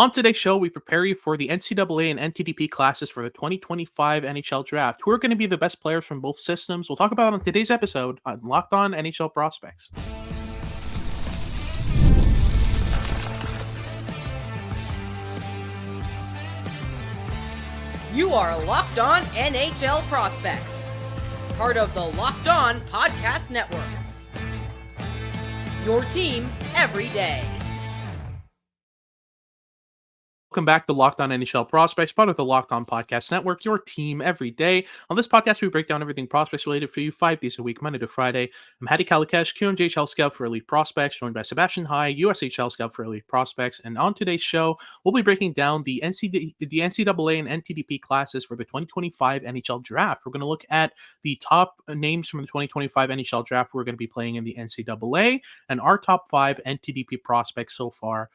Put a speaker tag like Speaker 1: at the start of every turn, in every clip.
Speaker 1: On today's show, we prepare you for the NCAA and NTDP classes for the 2025 NHL Draft. Who are going to be the best players from both systems? We'll talk about it on today's episode on Locked On NHL Prospects.
Speaker 2: You are Locked On NHL Prospects, part of the Locked On Podcast Network. Your team every day.
Speaker 1: Welcome back to Locked On NHL Prospects, part of the Locked On Podcast Network, your team every day. On this podcast, we break down everything prospects related for you 5 days a week, Monday to Friday. I'm Hadi Kalikesh, QMJHL Scout for Elite Prospects, joined by Sebastian High, USHL Scout for Elite Prospects. And on today's show, we'll be breaking down the NCAA and NTDP classes for the 2025 NHL Draft. We're going to look at the top names from the 2025 NHL Draft we're going to be playing in the NCAA and our top 5 NTDP prospects so far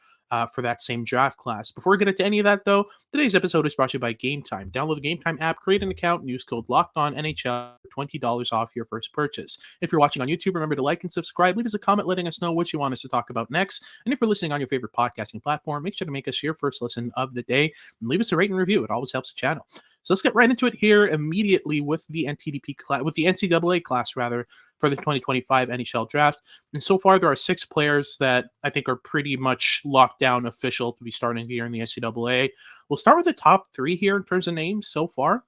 Speaker 1: for that same draft class. Before we get into any of that, though, today's episode is brought to you by Game Time. Download the Game Time app, create an account, and use code LOCKEDONNHL for $20 off your first purchase. If you're watching on YouTube, remember to like and subscribe. Leave us a comment letting us know what you want us to talk about next. And if you're listening on your favorite podcasting platform, make sure to make us your first listen of the day and leave us a rate and review. It always helps the channel. So let's get right into it here immediately with the NTDP class, with the NCAA class rather, for the 2025 NHL Draft. And so far, there are 6 players that I think are pretty much locked down official to be starting here in the NCAA. We'll start with the top 3 here in terms of names so far.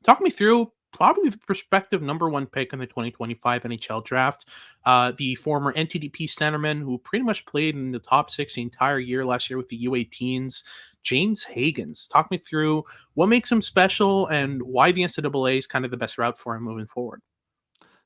Speaker 1: Talk me through probably the prospective number 1 pick in the 2025 NHL Draft. The former NTDP centerman who pretty much played in the top 6 the entire year last year with the U18s, James Hagens. Talk me through what makes him special and why the NCAA is kind of the best route for him moving forward.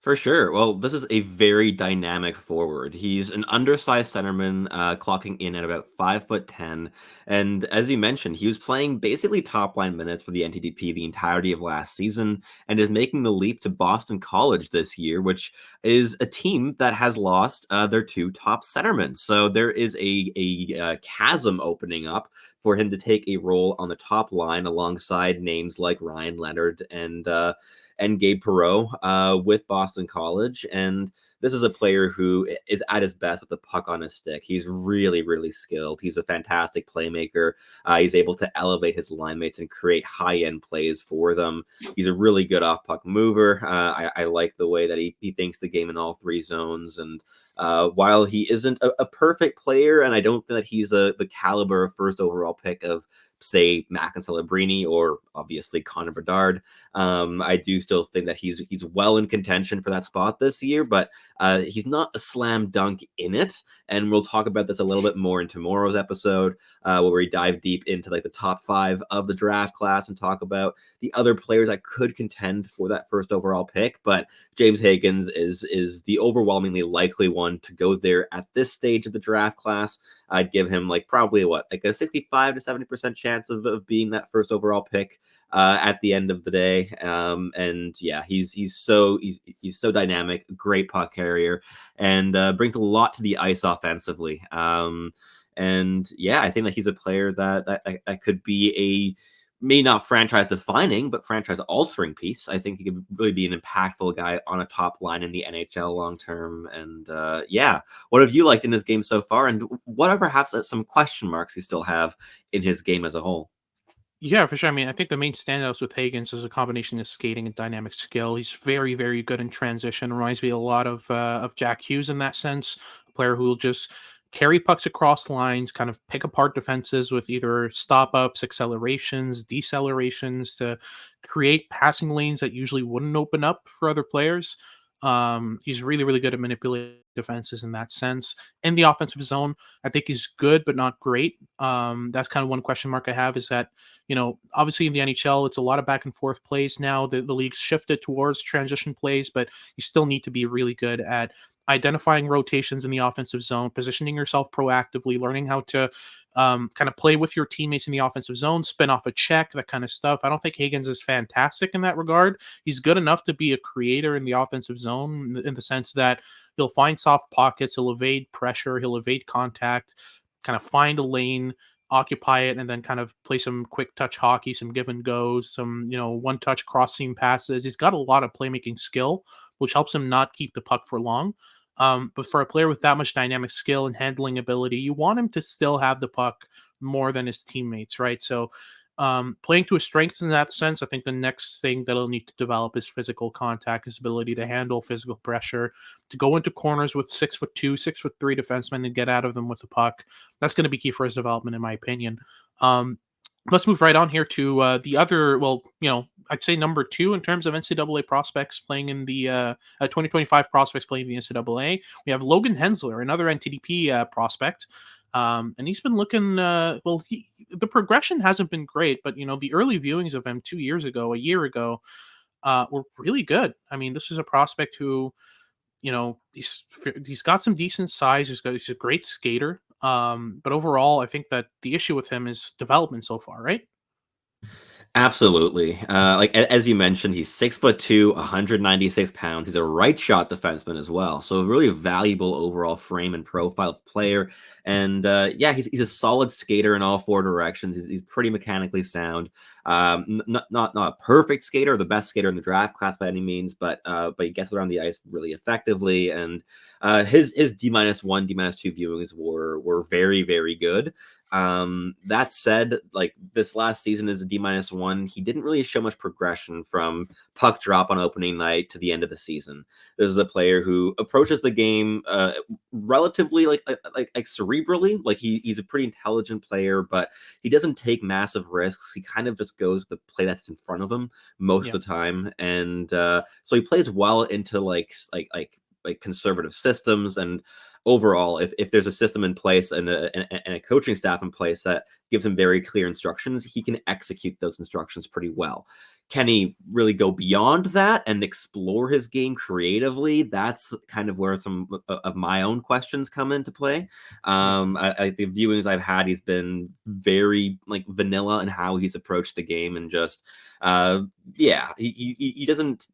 Speaker 3: For sure. Well, this is a very dynamic forward. He's an undersized centerman, clocking in at about 5'10". And as you mentioned, he was playing basically top line minutes for the NTDP the entirety of last season and is making the leap to Boston College this year, which is a team that has lost their 2 top centermen. So there is a chasm opening up for him to take a role on the top line alongside names like Ryan Leonard and Gabe Perreault with Boston College. And this is a player who is at his best with the puck on his stick. He's really, really skilled. He's a fantastic playmaker. He's able to elevate his line mates and create high-end plays for them. He's a really good off-puck mover. I like the way that he thinks the game in all 3 zones. And while he isn't a perfect player, and I don't think that he's the caliber of first overall pick of, say, Mackin Celebrini or obviously Connor Bedard, I do still think that he's well in contention for that spot this year, but he's not a slam dunk in it. And we'll talk about this a little bit more in tomorrow's episode, where we dive deep into like the top 5 of the draft class and talk about the other players that could contend for that first overall pick. But James Hagens is the overwhelmingly likely one to go there at this stage of the draft class. I'd give him probably a 65 to 70% chance of being that first overall pick at the end of the day. And yeah, he's so dynamic, great puck carrier, and brings a lot to the ice offensively. And yeah, I think that he's a player that could be maybe not franchise defining, but franchise altering piece. I think he could really be an impactful guy on a top line in the NHL long term. And yeah, what have you liked in his game so far? And what are perhaps some question marks you still have in his game as a whole?
Speaker 1: Yeah, for sure. I mean, I think the main standouts with Hagens is a combination of skating and dynamic skill. He's very, very good in transition. Reminds me a lot of Jack Hughes in that sense. A player who will just carry pucks across lines, kind of pick apart defenses with either stop ups, accelerations, decelerations to create passing lanes that usually wouldn't open up for other players. He's really, really good at manipulating defenses in that sense. In the offensive zone, I think he's good, but not great. That's kind of one question mark I have is that, obviously in the NHL, it's a lot of back and forth plays now. The league's shifted towards transition plays, but you still need to be really good at identifying rotations in the offensive zone, positioning yourself proactively, learning how to kind of play with your teammates in the offensive zone, spin off a check, that kind of stuff. I don't think Hagens is fantastic in that regard. He's good enough to be a creator in the offensive zone in the sense that he'll find soft pockets, he'll evade pressure, he'll evade contact, kind of find a lane, occupy it, and then kind of play some quick touch hockey, some give and goes, some, one touch cross seam passes. He's got a lot of playmaking skill, which helps him not keep the puck for long. But for a player with that much dynamic skill and handling ability, you want him to still have the puck more than his teammates, right? So playing to his strengths in that sense, I think the next thing that he'll need to develop is physical contact, his ability to handle physical pressure, to go into corners with 6'2", 6'3" defensemen and get out of them with the puck. That's going to be key for his development, in my opinion. Let's move right on here to the other, well, I'd say number 2 in terms of NCAA prospects playing in the 2025 prospects playing in the NCAA. We have Logan Hensler, another NTDP prospect. And he's been looking, the progression hasn't been great, but, the early viewings of him a year ago, were really good. I mean, this is a prospect who, he's got some decent size. He's a great skater. But overall, I think that the issue with him is development so far, right?
Speaker 3: Absolutely. As you mentioned, he's 6'2", 196 pounds. He's a right shot defenseman as well. So really a valuable overall frame and profile player. And he's a solid skater in all 4 directions. He's pretty mechanically sound. Not a perfect skater, or the best skater in the draft class by any means, but he gets around the ice really effectively. And his D-1, D-2 viewings were very, very good. That said, like this last season as a D-1, he didn't really show much progression from puck drop on opening night to the end of the season. This is a player who approaches the game relatively like cerebrally. Like he's a pretty intelligent player, but he doesn't take massive risks. He kind of just goes with the play that's in front of him most of the time, and so he plays well into like conservative systems. And overall, if there's a system in place and a coaching staff in place that gives him very clear instructions, he can execute those instructions pretty well. Can he really go beyond that and explore his game creatively? That's kind of where some of my own questions come into play. The viewings I've had, he's been very like vanilla in how he's approached the game, and just he doesn't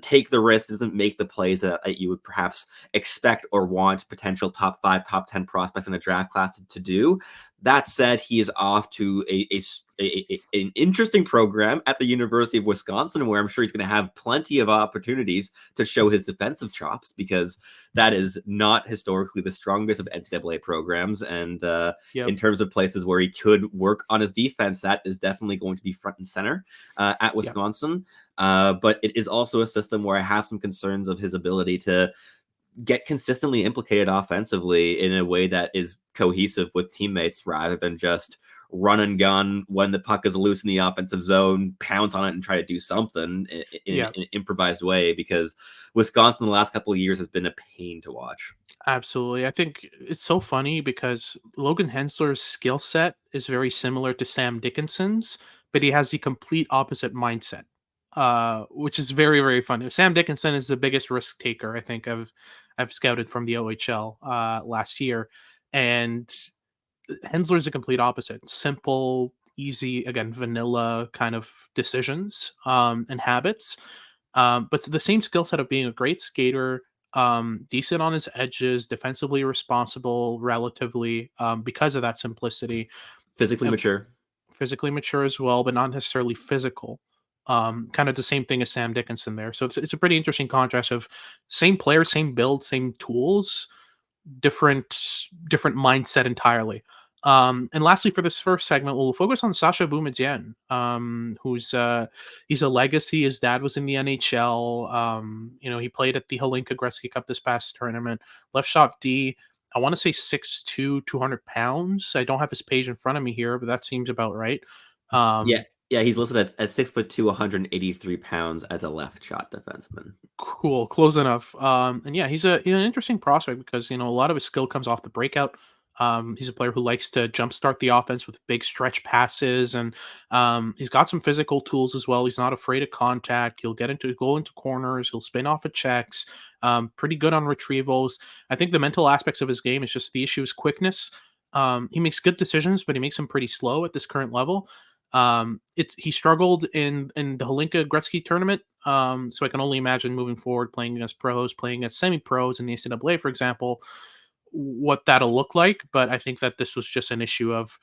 Speaker 3: take the risk, doesn't make the plays that you would perhaps expect or want potential top 5, top 10 prospects in a draft class to do. That said, he is off to an interesting program at the University of Wisconsin, where I'm sure he's going to have plenty of opportunities to show his defensive chops, because that is not historically the strongest of NCAA programs. And in terms of places where he could work on his defense, that is definitely going to be front and center at Wisconsin. But it is also a system where I have some concerns of his ability to get consistently implicated offensively in a way that is cohesive with teammates, rather than just run and gun when the puck is loose in the offensive zone, pounce on it and try to do something in an improvised way, because Wisconsin the last couple of years has been a pain to watch.
Speaker 1: Absolutely. I think it's so funny because Logan Hensler's skill set is very similar to Sam Dickinson's, but he has the complete opposite mindset, which is very, very funny. Sam Dickinson is the biggest risk taker I think I've scouted from the OHL last year, and Hensler's a complete opposite. Simple, easy, again, vanilla kind of decisions and habits. But the same skill set of being a great skater, decent on his edges, defensively responsible, relatively, because of that simplicity.
Speaker 3: Physically mature
Speaker 1: As well, but not necessarily physical. Kind of the same thing as Sam Dickinson there. So it's a pretty interesting contrast of same player, same build, same tools, different mindset entirely. And lastly, for this first segment, we'll focus on Sascha Boumedienne, who's he's a legacy. His dad was in the NHL. He played at the Hlinka Gretzky Cup this past tournament. Left shot D. I want to say 6'2", 200 pounds. I don't have his page in front of me here, but that seems about right.
Speaker 3: Yeah, he's listed at 6'2", 183 pounds as a left shot defenseman.
Speaker 1: Cool, close enough. And yeah, he's an interesting prospect because a lot of his skill comes off the breakout. He's a player who likes to jumpstart the offense with big stretch passes, and he's got some physical tools as well. He's not afraid of contact. He'll go into corners. He'll spin off of checks. Pretty good on retrievals. I think the mental aspects of his game is just the issue is quickness. He makes good decisions, but he makes them pretty slow at this current level. He struggled in the Hlinka Gretzky tournament. So I can only imagine moving forward, playing against pros, playing against semi-pros in the NCAA, for example, what that'll look like. But I think that this was just an issue of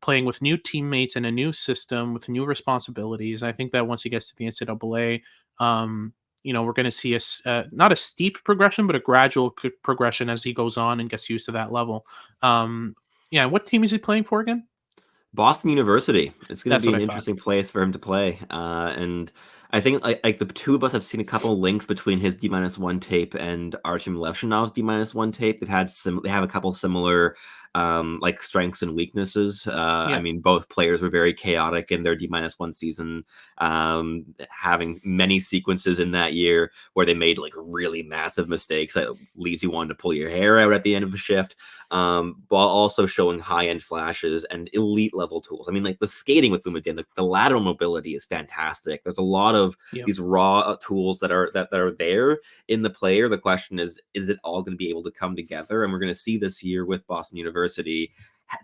Speaker 1: playing with new teammates in a new system with new responsibilities. I think that once he gets to the NCAA, we're going to see not a steep progression, but a gradual progression as he goes on and gets used to that level. Yeah, what team is he playing for again?
Speaker 3: Boston University. It's going to
Speaker 1: That's
Speaker 3: be
Speaker 1: what
Speaker 3: an
Speaker 1: I thought.
Speaker 3: interesting place for him to play. And I think like the two of us have seen a couple links between his D-1 tape and Artem Levshinov's D-1 tape. They have a couple similar like strengths and weaknesses. I
Speaker 1: Yeah.
Speaker 3: mean, both players were very chaotic in their D-1 season, having many sequences in that year where they made like really massive mistakes that leaves you wanting to pull your hair out at the end of a shift, while also showing high-end flashes and elite level tools. I mean, like the skating with Boumedienne, the lateral mobility is fantastic. There's a lot of
Speaker 1: Yeah.
Speaker 3: these raw tools that are there in the player. The question is it all going to be able to come together? And we're going to see this year with Boston University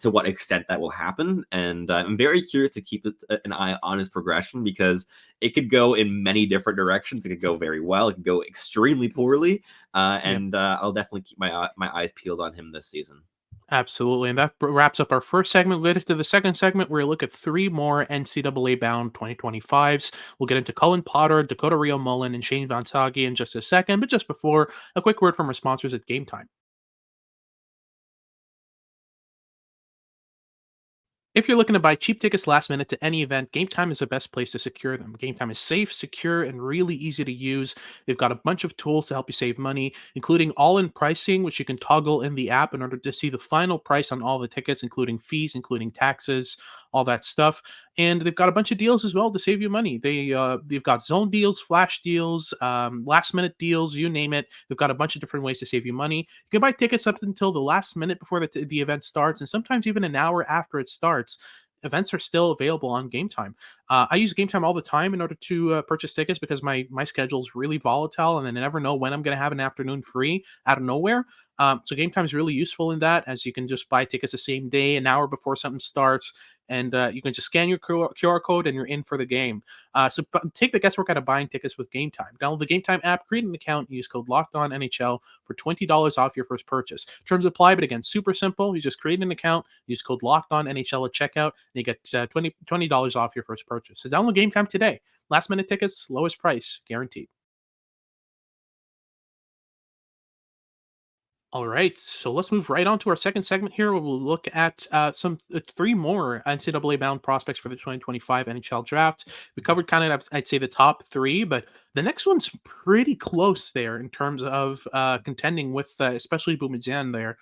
Speaker 3: to what extent that will happen. And I'm very curious to keep an eye on his progression, because it could go in many different directions. It could go very well. It could go extremely poorly.
Speaker 1: Yeah.
Speaker 3: And I'll definitely keep my eyes peeled on him this season.
Speaker 1: Absolutely. And that wraps up our first segment. We'll get into the second segment where we look at three more NCAA bound 2025s. We'll get into Cullen Potter, Dakoda Rhéaume-Mullen, and Shane Vansaghi in just a second. But just before, a quick word from our sponsors at Game Time. If you're looking to buy cheap tickets last minute to any event, Game Time is the best place to secure them. Game Time is safe, secure, and really easy to use. They've got a bunch of tools to help you save money, including all-in pricing, which you can toggle in the app in order to see the final price on all the tickets, including fees, including taxes, all that stuff. And they've got a bunch of deals as well to save you money. They've got zone deals, flash deals, last-minute deals, you name it. They've got a bunch of different ways to save you money. You can buy tickets up until the last minute before the event starts, and sometimes even an hour after it starts. Events are still available on Game Time. I use Game Time all the time in order to purchase tickets because my schedule is really volatile, and I never know when I'm going to have an afternoon free out of nowhere. So Game Time is really useful in that, as you can just buy tickets the same day, an hour before something starts, and you can just scan your QR code and you're in for the game. Take the guesswork out of buying tickets with Game Time. Download the Game Time app, create an account, and use code LOCKEDONNHL for $20 off your first purchase. Terms apply, but again, super simple. You just create an account, use code LOCKEDONNHL at checkout, and you get $20 off your first purchase. So download Game Time today. Last minute tickets, lowest price, guaranteed. All right, so let's move right on to our second segment here, where we'll look at some three more NCAA bound prospects for the 2025 NHL draft. We covered kind of, I'd say, the top three, but the next one's pretty close there in terms of contending with, especially Boumedienne there.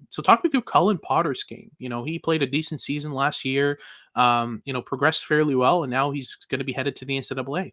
Speaker 1: So talk me through Cullen Potter's game. He played a decent season last year, progressed fairly well, and now he's going to be headed to the NCAA.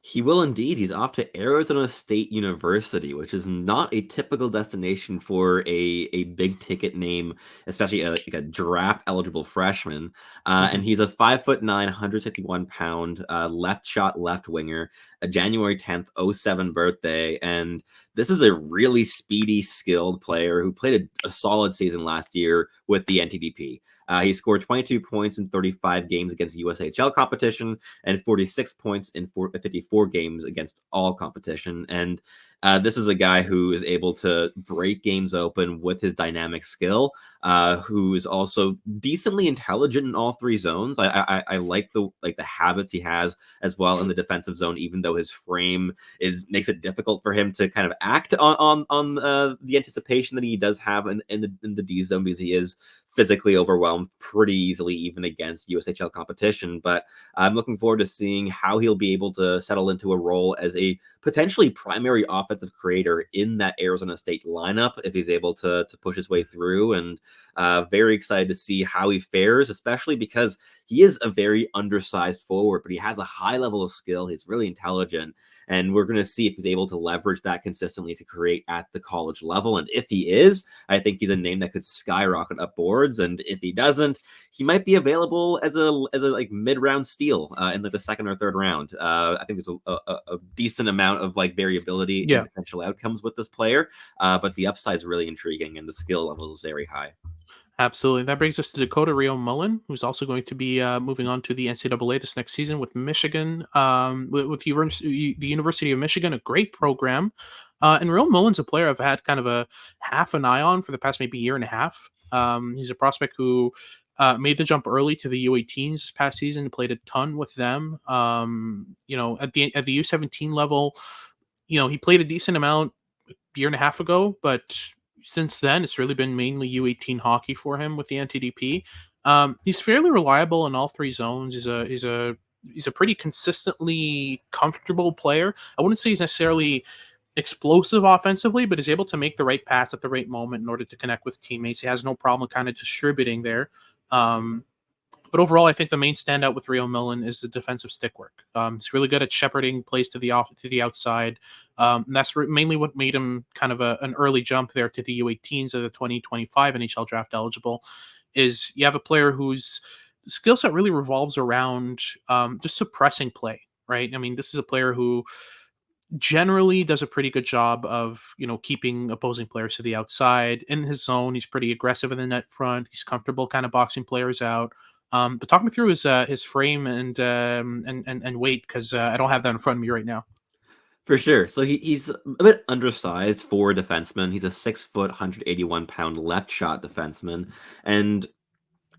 Speaker 3: He will indeed. He's off to Arizona State University, which is not a typical destination for a big ticket name, especially like a draft eligible freshman. And he's a 5'9", 161-pound left shot left winger, a January 10th, 07 birthday. And this is a really speedy, skilled player who played a solid season last year with the NTDP. He scored 22 points in 35 games against USHL competition and 46 points in 54 games against all competition. And this is a guy who is able to break games open with his dynamic skill, who is also decently intelligent in all three zones. I like the habits he has as well in the defensive zone, even though his frame makes it difficult for him to kind of act on the anticipation that he does have in the D zone, because he is physically overwhelmed pretty easily, even against USHL competition. But I'm looking forward to seeing how he'll be able to settle into a role as a potentially primary offensive creator in that Arizona State lineup if he's able to push his way through. And very excited to see how he fares, especially because he is a very undersized forward, but he has a high level of skill. He's really intelligent. And we're going to see if he's able to leverage that consistently to create at the college level. And if he is, I think he's a name that could skyrocket up boards. And if he doesn't, he might be available as a like mid-round steal in like the second or third round. I think there's a decent amount of like variability in potential outcomes with this player, but the upside is really intriguing and the skill level is very high.
Speaker 1: Absolutely. That brings us to Dakoda Rhéaume-Mullen, who's also going to be moving on to the NCAA this next season with Michigan, with the University of Michigan, a great program. And Rhéaume-Mullen's a player I've had kind of a half an eye on for the past maybe year and a half. He's a prospect who made the jump early to the U18s this past season, played a ton with them. At the U17 level, he played a decent amount a year and a half ago, but since then, it's really been mainly U18 hockey for him with the NTDP. He's fairly reliable in all three zones. He's a pretty consistently comfortable player. I wouldn't say he's necessarily explosive offensively, but is able to make the right pass at the right moment in order to connect with teammates. He has no problem kind of distributing there. But overall, I think the main standout with Rheaume-Mullen is the defensive stick work. He's really good at shepherding plays to the outside. And that's mainly what made him kind of an early jump there to the U18s of the 2025 NHL draft eligible. Is you have a player whose skill set really revolves around just suppressing play, right? I mean, this is a player who generally does a pretty good job of keeping opposing players to the outside in his zone. He's pretty aggressive in the net front. He's comfortable kind of boxing players out. But talk me through his frame and weight, because I don't have that in front of me right now.
Speaker 3: For sure. So he's a bit undersized for a defenseman. He's a 6 foot, 181-pound left shot defenseman. And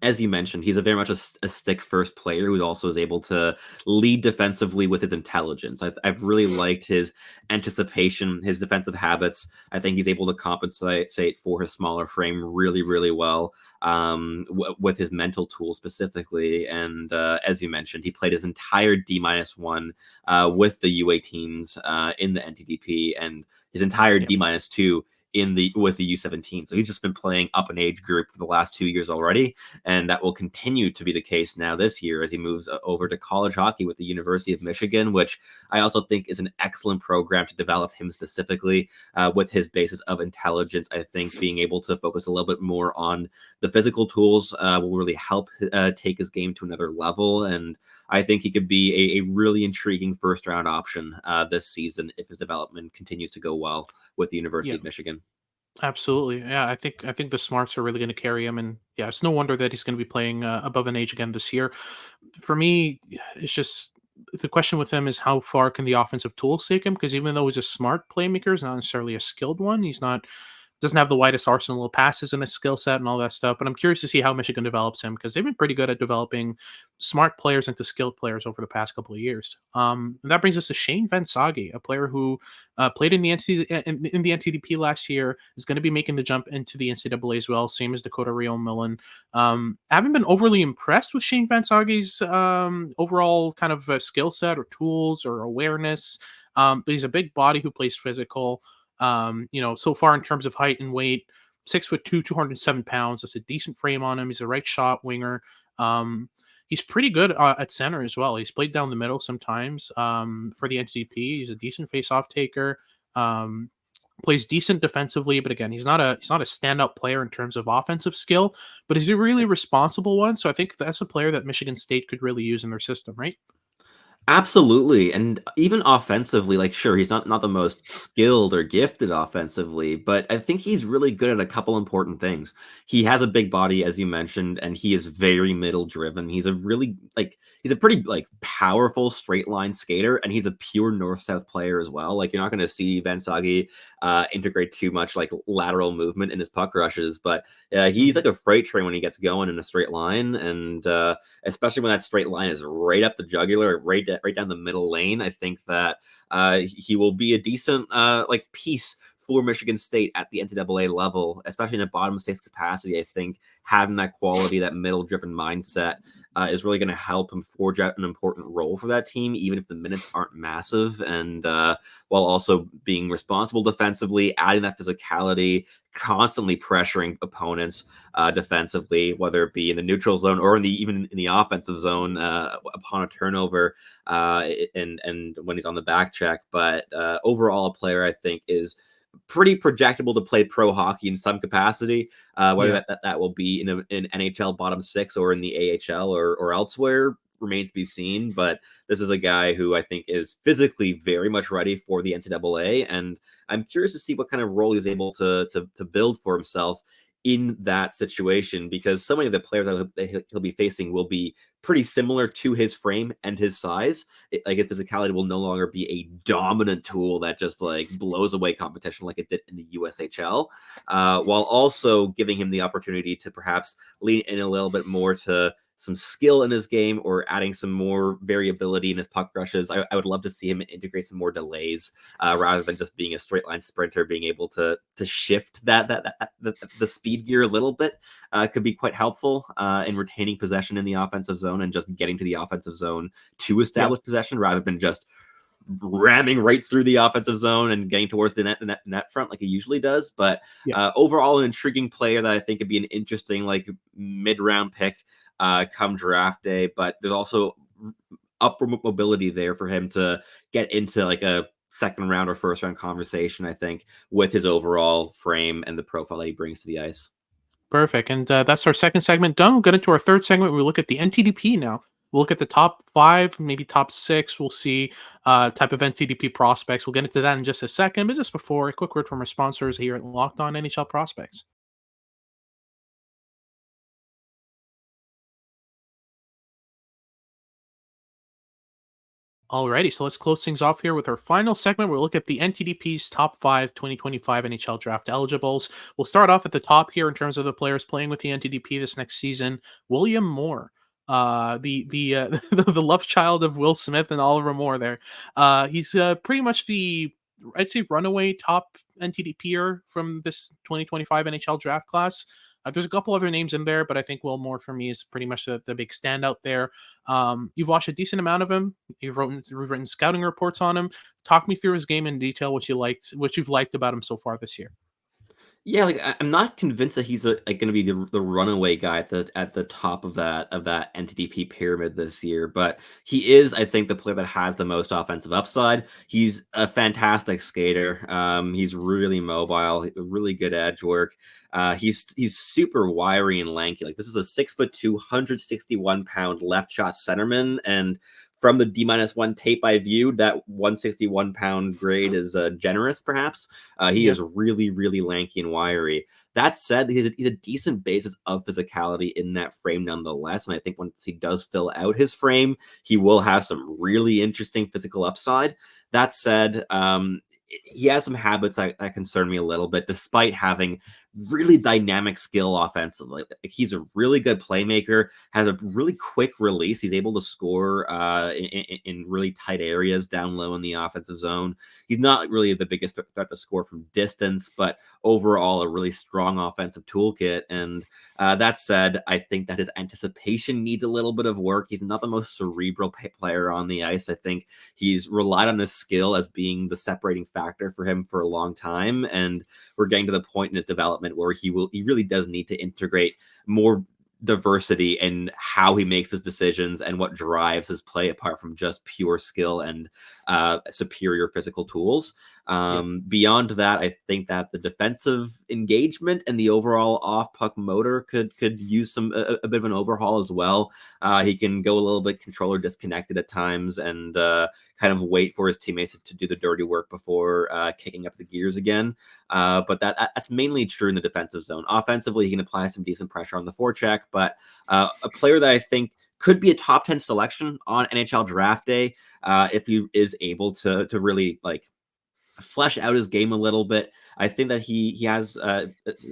Speaker 3: as you mentioned, he's very much a stick first player who also is able to lead defensively with his intelligence. I've really liked his anticipation, his defensive habits. I think he's able to compensate for his smaller frame really, really well with his mental tools specifically. And as you mentioned, he played his entire D-1 with the U18s in the NTDP and his entire D-2 with the U17. So he's just been playing up an age group for the last 2 years already, and that will continue to be the case now this year as he moves over to college hockey with the University of Michigan, which I also think is an excellent program to develop him specifically with his basis of intelligence. I think being able to focus a little bit more on the physical tools will really help take his game to another level, and I think he could be a really intriguing first round option this season if his development continues to go well with the University of Michigan.
Speaker 1: Absolutely. Yeah, I think the smarts are really going to carry him, and yeah, it's no wonder that he's going to be playing above an age again this year. For me, it's just the question with him is how far can the offensive tools take him? Because even though he's a smart playmaker, he's not necessarily a skilled one. He's not doesn't have the widest arsenal of passes in his skill set and all that stuff. But I'm curious to see how Michigan develops him, because they've been pretty good at developing smart players into skilled players over the past couple of years. And that brings us to Shane Vansaghi, a player who played in the NTDP last year, is going to be making the jump into the NCAA as well, same as Dakoda Rhéaume-Mullen. I haven't been overly impressed with Shane Vansaghi's overall kind of skill set or tools or awareness. But he's a big body who plays physical. So far in terms of height and weight, 6'2", 207 pounds. That's a decent frame on him. He's a right shot winger. He's pretty good at center as well. He's played down the middle sometimes for the NTDP. He's a decent face-off taker. Plays decent defensively, but again, he's not a standout player in terms of offensive skill, but he's a really responsible one. So I think that's a player that Michigan State could really use in their system, right?
Speaker 3: Absolutely. And even offensively, like, sure, he's not the most skilled or gifted offensively, but I think he's really good at a couple important things. He has a big body, as you mentioned, and he is very middle driven. He's a pretty powerful straight line skater, and he's a pure north-south player as well. Like, you're not going to see Vansaghi integrate too much like lateral movement in his puck rushes, but he's like a freight train when he gets going in a straight line, and especially when that straight line is right up the jugular, right down the middle lane. I think that he will be a decent piece for Michigan State at the NCAA level, especially in a bottom six capacity. I think having that quality, that middle-driven mindset is really going to help him forge out an important role for that team, even if the minutes aren't massive, and while also being responsible defensively, adding that physicality, constantly pressuring opponents defensively, whether it be in the neutral zone or even in the offensive zone upon a turnover and when he's on the back check. But overall, a player I think is pretty projectable to play pro hockey in some capacity, whether that will be in NHL bottom six or in the AHL or elsewhere remains to be seen. But this is a guy who I think is physically very much ready for the NCAA, and I'm curious to see what kind of role he's able to build for himself in that situation, because so many of the players that he'll be facing will be pretty similar to his frame and his size. His physicality will no longer be a dominant tool that just blows away competition like it did in the USHL, while also giving him the opportunity to perhaps lean in a little bit more to some skill in his game or adding some more variability in his puck rushes. I would love to see him integrate some more delays rather than just being a straight line sprinter. Being able to shift the speed gear a little bit could be quite helpful in retaining possession in the offensive zone and just getting to the offensive zone to establish possession rather than just ramming right through the offensive zone and getting towards the net front like he usually does. But overall, an intriguing player that I think could be an interesting like mid-round pick come draft day. But there's also upward mobility there for him to get into like a second round or first round conversation, I think, with his overall frame and the profile that he brings to the ice.
Speaker 1: Perfect. And that's our second segment done. We'll get into our third segment. We look at the NTDP now. We'll look at the top 5, maybe top 6. We'll see type of NTDP prospects. We'll get into that in just a second. But just before, a quick word from our sponsors here at Locked On NHL Prospects. Alrighty, so let's close things off here with our final segment. We'll look at the NTDP's top 5 2025 NHL draft eligibles. We'll start off at the top here in terms of the players playing with the NTDP this next season. William Moore, the love child of Will Smith and Oliver Moore there. He's pretty much I'd say runaway top NTDPer from this 2025 NHL draft class. There's a couple other names in there, but I think Will Moore for me is pretty much the big standout there. You've watched a decent amount of him. You've written scouting reports on him. Talk me through his game in detail, what you've liked about him so far this year.
Speaker 3: Yeah, like I'm not convinced that he's going to be the runaway guy at the top of that NTDP pyramid this year, but he is, I think, the player that has the most offensive upside. He's a fantastic skater. He's really mobile, really good edge work. He's super wiry and lanky. Like this is a 6'2", 161-pound left shot centerman, and from the D-1 tape I viewed, that 161-pound grade is generous, perhaps. He is really, really lanky and wiry. That said, he's a decent basis of physicality in that frame nonetheless. And I think once he does fill out his frame, he will have some really interesting physical upside. That said, he has some habits that concern me a little bit, despite having really dynamic skill offensively. Like he's a really good playmaker, has a really quick release. He's able to score in really tight areas down low in the offensive zone. He's not really the biggest threat to score from distance, but overall a really strong offensive toolkit. And that said, I think that his anticipation needs a little bit of work. He's not the most cerebral player on the ice. I think he's relied on his skill as being the separating factor for him for a long time. And we're getting to the point in his development where he really does need to integrate more diversity in how he makes his decisions and what drives his play apart from just pure skill and superior physical tools. Beyond that, I think that the defensive engagement and the overall off-puck motor could use a bit of an overhaul as well. He can go a little bit controller disconnected at times and kind of wait for his teammates to do the dirty work before kicking up the gears again. But that's mainly true in the defensive zone. Offensively, he can apply some decent pressure on the forecheck, but a player that I think could be a top 10 selection on NHL draft day if he is able to really like flesh out his game a little bit. I think that he has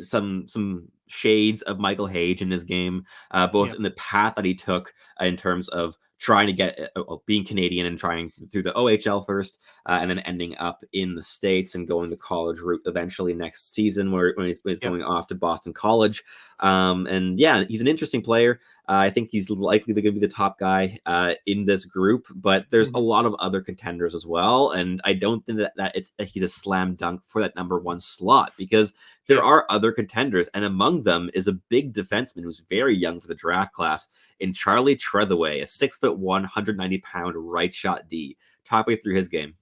Speaker 3: some shades of Michael Hage in his game, both in the path that he took in terms of trying to get being Canadian and trying through the OHL first, and then ending up in the States and going the college route eventually next season, when he's going off to Boston College. And yeah, he's an interesting player. I think he's likely going to be the top guy in this group, but there's a lot of other contenders as well. And I don't think that he's a slam dunk for that number 1 slot, because there are other contenders, and among them is a big defenseman who's very young for the draft class in Charlie Trethewey, a 6'1", 190-pound right shot D. Talk me through his game.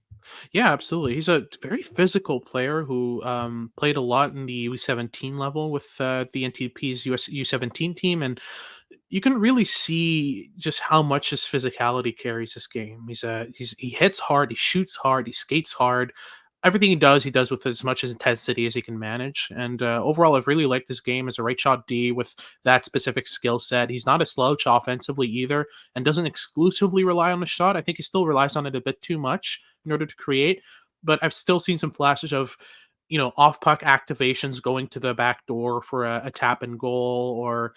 Speaker 1: Yeah, absolutely. He's a very physical player who played a lot in the U17 level with the NTDP's U17 team, and you can really see just how much his physicality carries this game. He hits hard, he shoots hard, he skates hard. Everything he does with as much intensity as he can manage. And overall, I've really liked his game as a right shot D with that specific skill set. He's not a slouch offensively either, and doesn't exclusively rely on the shot. I think he still relies on it a bit too much in order to create. But I've still seen some flashes of off puck activations, going to the back door for a tap and goal, or,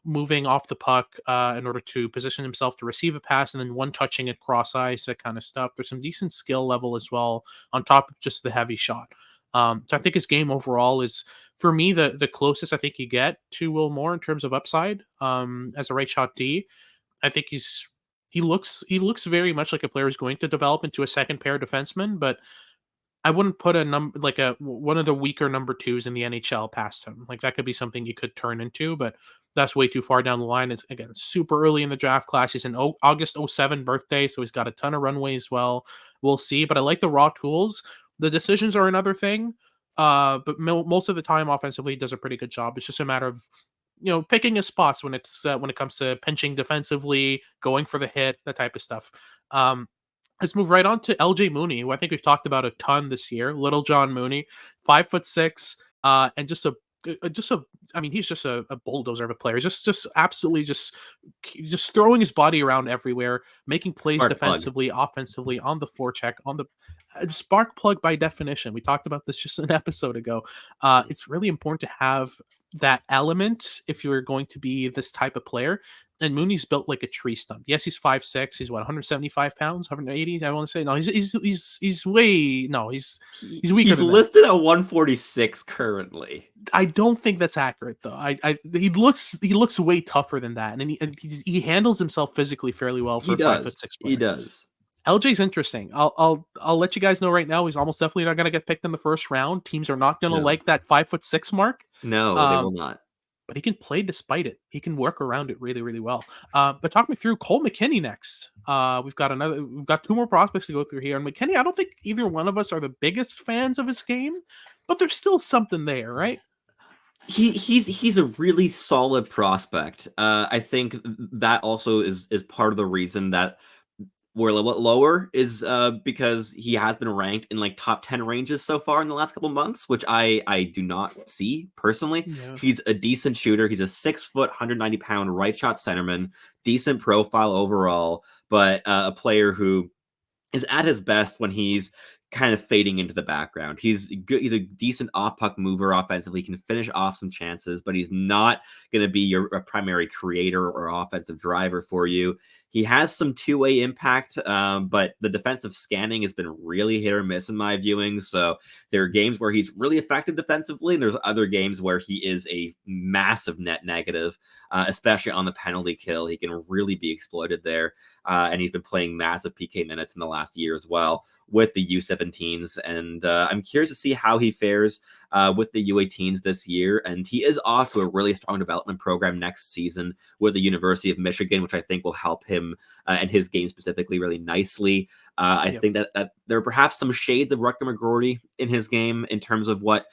Speaker 1: moving off the puck in order to position himself to receive a pass, and then one touching it cross ice, that kind of stuff. There's some decent skill level as well on top of just the heavy shot. So I think his game overall is, for me, the closest I think you get to Will Moore in terms of upside as a right shot D. I think he looks very much like a player who's going to develop into a second pair defenseman, but I wouldn't put a number like one of the weaker number twos in the NHL past him. Like, that could be something you could turn into, but that's way too far down the line. It's, again, super early in the draft class. He's an August 07 birthday, so he's got a ton of runway as well. We'll see, but I like the raw tools. The decisions are another thing, but most of the time offensively he does a pretty good job. It's just a matter of picking his spots when it comes to pinching defensively, going for the hit, that type of stuff. Let's move right on to LJ Mooney, who I think we've talked about a ton this year. Little John Mooney, 5'6", and I mean, he's just a bulldozer of a player. Just absolutely just throwing his body around everywhere, making plays
Speaker 3: Spark
Speaker 1: defensively, offensively, on the forecheck, on the spark plug by definition. We talked about this just an episode ago. It's really important to have that element if you're going to be this type of player. And Mooney's built like a tree stump. Yes, he's 5'6". He's 175 pounds, 180. I want to say no. He's way no. He's weaker.
Speaker 3: He's
Speaker 1: than
Speaker 3: listed at 146 currently.
Speaker 1: I don't think that's accurate though. He looks way tougher than that, and he handles himself physically fairly well for a 5'6" player.
Speaker 3: He does.
Speaker 1: LJ's interesting. I'll let you guys know right now. He's almost definitely not going to get picked in the first round. Teams are not going to like that 5'6" mark.
Speaker 3: No, they will not.
Speaker 1: But he can play despite it. He can work around it really, really well. But talk me through Cole McKinney next. We've got two more prospects to go through here. And McKinney, I don't think either one of us are the biggest fans of his game, but there's still something there, right?
Speaker 3: He's a really solid prospect. I think that also is part of the reason that we're a little bit lower is because he has been ranked in like top 10 ranges so far in the last couple months, which I do not see personally. Yeah. He's a decent shooter. He's a 6 foot, 190-pound right shot centerman, decent profile overall, but a player who is at his best when he's kind of fading into the background. He's good. He's a decent off-puck mover offensively. He can finish off some chances, but he's not going to be your primary creator or offensive driver for you. He has some two-way impact, but the defensive scanning has been really hit or miss in my viewing. So there are games where he's really effective defensively, and there's other games where he is a massive net negative, especially on the penalty kill. He can really be exploited there, and he's been playing massive PK minutes in the last year as well with the U17s, and I'm curious to see how he fares with the U18s this year. And he is off to a really strong development program next season with the University of Michigan, which I think will help him and his game specifically really nicely. I think that there are perhaps some shades of Rutger McGroarty in his game in terms of what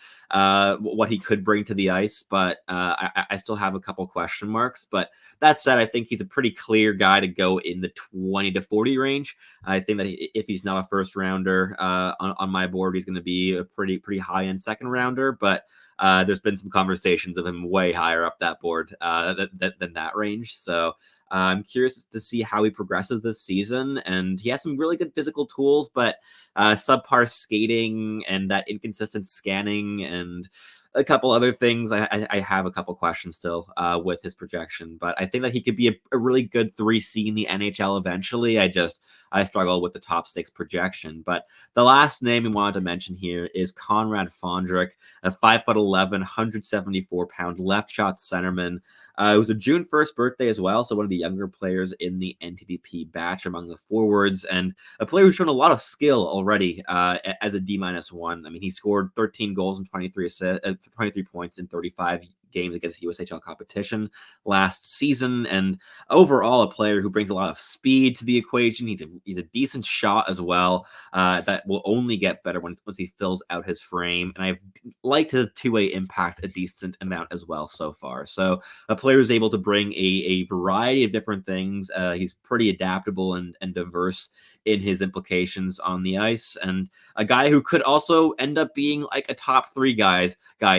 Speaker 3: he could bring to the ice, but I still have a couple question marks. But that said, I think he's a pretty clear guy to go in the 20 to 40 range. I think that if he's not a first rounder on my board, he's going to be a pretty high end second rounder. But there's been some conversations of him way higher up that board than that range. So I'm curious to see how he progresses this season. And he has some really good physical tools, but subpar skating and that inconsistent scanning and a couple other things. I have a couple questions still with his projection, but I think that he could be a really good 3C in the NHL eventually. I struggle with the top 6 projection. But the last name we wanted to mention here is Conrad Fondrk, a 5'11", 174-pound left shot centerman. It was a June 1st birthday as well, so one of the younger players in the NTDP batch among the forwards, and a player who's shown a lot of skill already as a D-1. I mean, he scored 13 goals and 23 points in 35 games against USHL competition last season, and overall a player who brings a lot of speed to the equation. He's a decent shot as well that will only get better once he fills out his frame, and I've liked his two-way impact a decent amount as well so far. So a player who's able to bring a variety of different things. He's pretty adaptable and diverse in his implications on the ice, and a guy who could also end up being like a top 3 guy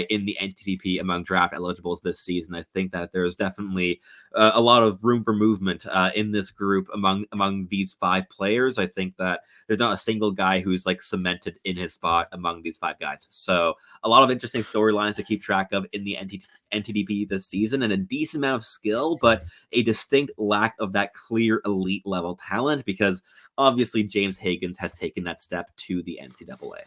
Speaker 3: in the NTDP among draft eligibles this season. I think that there's definitely a lot of room for movement in this group among these 5 players. I think that there's not a single guy who's like cemented in his spot among these 5 guys. So a lot of interesting storylines to keep track of in the NTDP this season, and a decent amount of skill, but a distinct lack of that clear elite level talent, because obviously James Hagens has taken that step to the NCAA.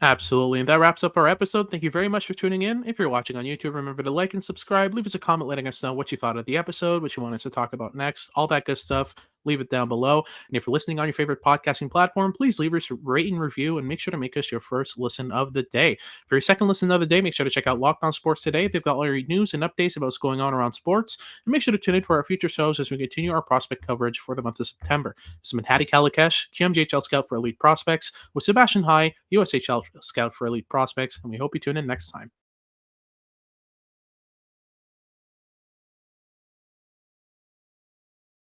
Speaker 1: Absolutely. And that wraps up our episode. Thank you very much for tuning in. If you're watching on YouTube, remember to like and subscribe. Leave us a comment letting us know what you thought of the episode, what you want us to talk about next, all that good stuff. Leave it down below. And if you're listening on your favorite podcasting platform, please leave us a rate and review and make sure to make us your first listen of the day. For your second listen of the day, make sure to check out Locked On Sports Today. They've got all your news and updates about what's going on around sports. And make sure to tune in for our future shows as we continue our prospect coverage for the month of September. This has been Hattie Kalikesh, QMJHL Scout for Elite Prospects, with Sebastian High, USHL Scout for Elite Prospects, and we hope you tune in next time.